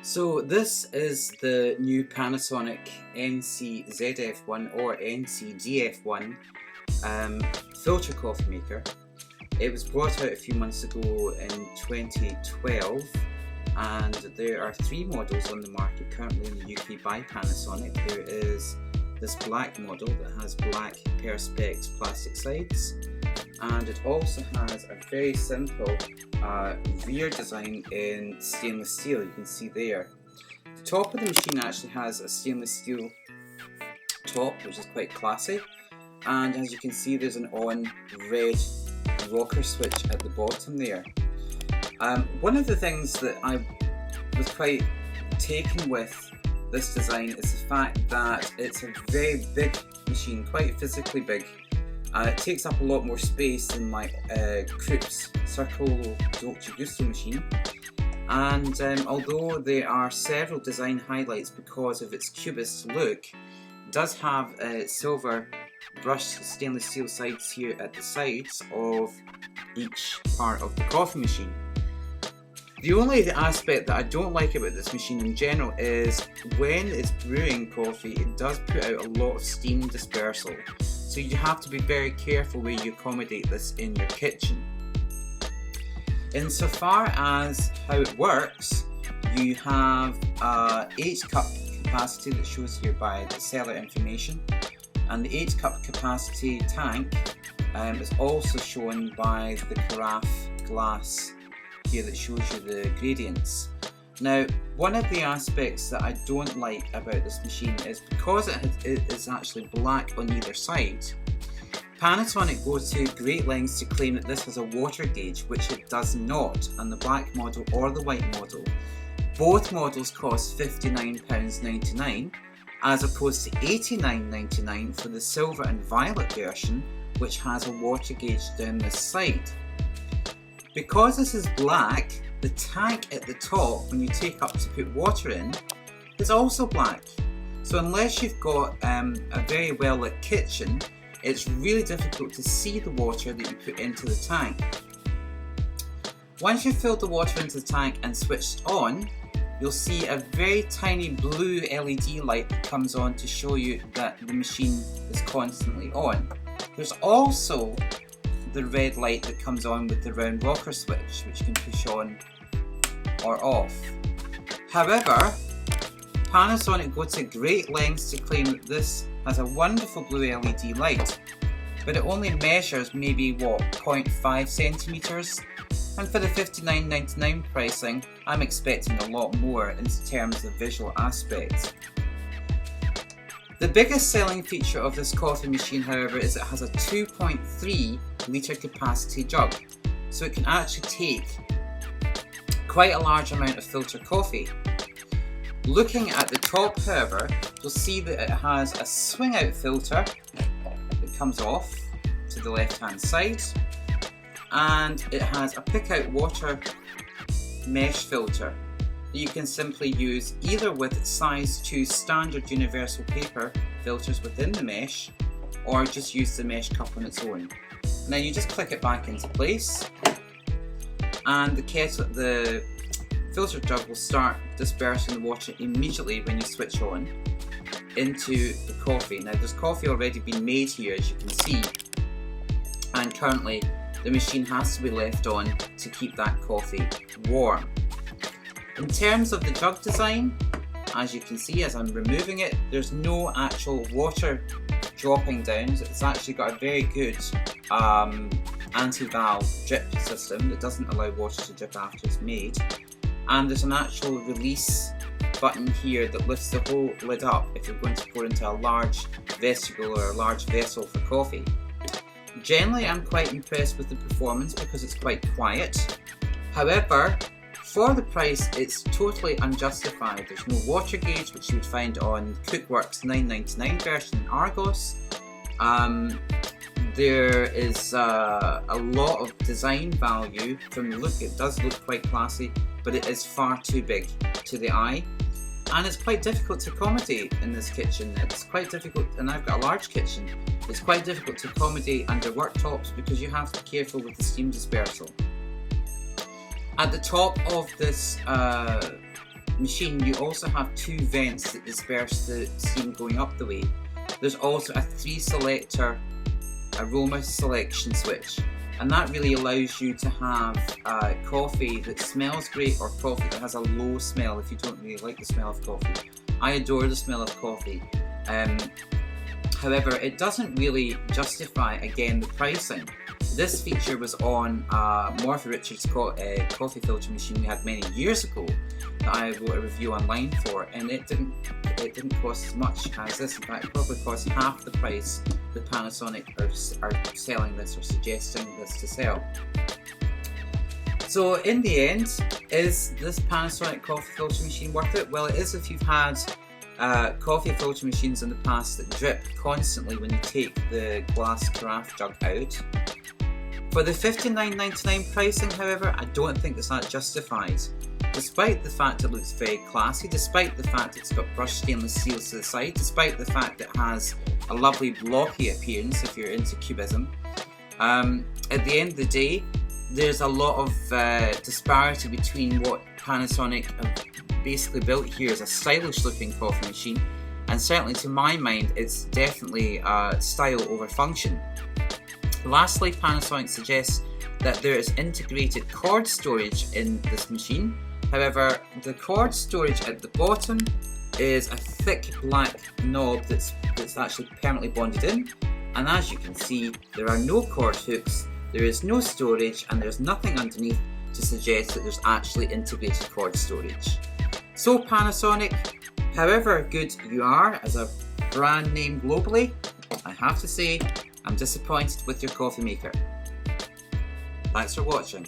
So this is the new Panasonic NC-ZF1 or NC-DF1 filter coffee maker. It was brought out a few months ago in 2012, and there are 3 models on the market currently in the UK by Panasonic. There is this black model that has black perspex plastic sides, and it also has a very simple rear design in stainless steel. You can see there. The top of the machine actually has a stainless steel top, which is quite classy, and as you can see there's an on red rocker switch at the bottom there. One of the things that I was quite taken with this design is the fact that it's a very big machine, quite physically big. It takes up a lot more space than my Krupp's Circolo Dolce Gusto machine, and although there are several design highlights because of its cubist look, it does have silver brushed stainless steel sides here at the sides of each part of the coffee machine. The only aspect that I don't like about this machine in general is when it's brewing coffee, it does put out a lot of steam dispersal. So you have to be very careful where you accommodate this in your kitchen. Insofar as how it works, you have 8 cup capacity that shows here by the seller information, and the 8 cup capacity tank is also shown by the carafe glass here that shows you the gradients. Now, one of the aspects that I don't like about this machine is because it is actually black on either side, Panasonic goes to great lengths to claim that this has a water gauge, which it does not on the black model or the white model. Both models cost £59.99 as opposed to £89.99 for the silver and violet version, which has a water gauge down this side. Because this is black, the tank at the top, when you take up to put water in, is also black. So unless you've got a very well lit kitchen, it's really difficult to see the water that you put into the tank. Once you've filled the water into the tank and switched on, you'll see a very tiny blue LED light that comes on to show you that the machine is constantly on. There's also the red light that comes on with the round rocker switch, which you can push on or off. However, Panasonic go to great lengths to claim that this has a wonderful blue LED light, but it only measures maybe 0.5 centimeters, and for the £59.99 pricing, I'm expecting a lot more in terms of visual aspects. The biggest selling feature of this coffee machine, however, is it has a 2.3 litre capacity jug, so it can actually take quite a large amount of filter coffee. Looking at the top, however, you'll see that it has a swing out filter that comes off to the left hand side, and it has a pick out water mesh filter that you can simply use either with size 2 standard universal paper filters within the mesh, or just use the mesh cup on its own. Now you just click it back into place, and the filter jug will start dispersing the water immediately when you switch on into the coffee. Now there's coffee already been made here, as you can see, and currently the machine has to be left on to keep that coffee warm. In terms of the jug design, as you can see as I'm removing it, there's no actual water dropping down. It's actually got a very good anti-valve drip system that doesn't allow water to drip after it's made. And there's an actual release button here that lifts the whole lid up if you're going to pour into a large vestibule or a large vessel for coffee. Generally, I'm quite impressed with the performance because it's quite quiet. However, for the price, it's totally unjustified. There's no water gauge, which you would find on Cookworks $9.99 version in Argos. There is a lot of design value from the look. It does look quite classy, but it is far too big to the eye, and it's quite difficult to accommodate in this kitchen. It's quite difficult, and I've got a large kitchen. It's quite difficult to accommodate under worktops because you have to be careful with the steam dispersal. At the top of this machine you also have 2 vents that disperse the steam going up the way. There's also a 3 selector aroma selection switch, and that really allows you to have coffee that smells great or coffee that has a low smell if you don't really like the smell of coffee. I adore the smell of coffee. However, it doesn't really justify, again, the pricing. This feature was on Morphy Richards coffee filter machine we had many years ago that I wrote a review online for, and it didn't cost as much as this. In fact, it probably cost half the price that Panasonic are selling this or suggesting this to sell. So in the end, is this Panasonic coffee filter machine worth it? Well, it is if you've had coffee filter machines in the past that drip constantly when you take the glass carafe jug out. For the $59.99 pricing, however, I don't think it's that justified. Despite the fact it looks very classy, despite the fact it's got brushed stainless steel to the side, despite the fact it has a lovely blocky appearance if you're into cubism, at the end of the day, there's a lot of disparity between what Panasonic have basically built here as a stylish looking coffee machine, and certainly to my mind it's definitely style over function. Lastly, Panasonic suggests that there is integrated cord storage in this machine. However, the cord storage at the bottom is a thick black knob that's actually permanently bonded in, and as you can see, there are no cord hooks, there is no storage, and there's nothing underneath to suggest that there's actually integrated cord storage. So Panasonic, however good you are as a brand name globally, I have to say I'm disappointed with your coffee maker. Thanks for watching.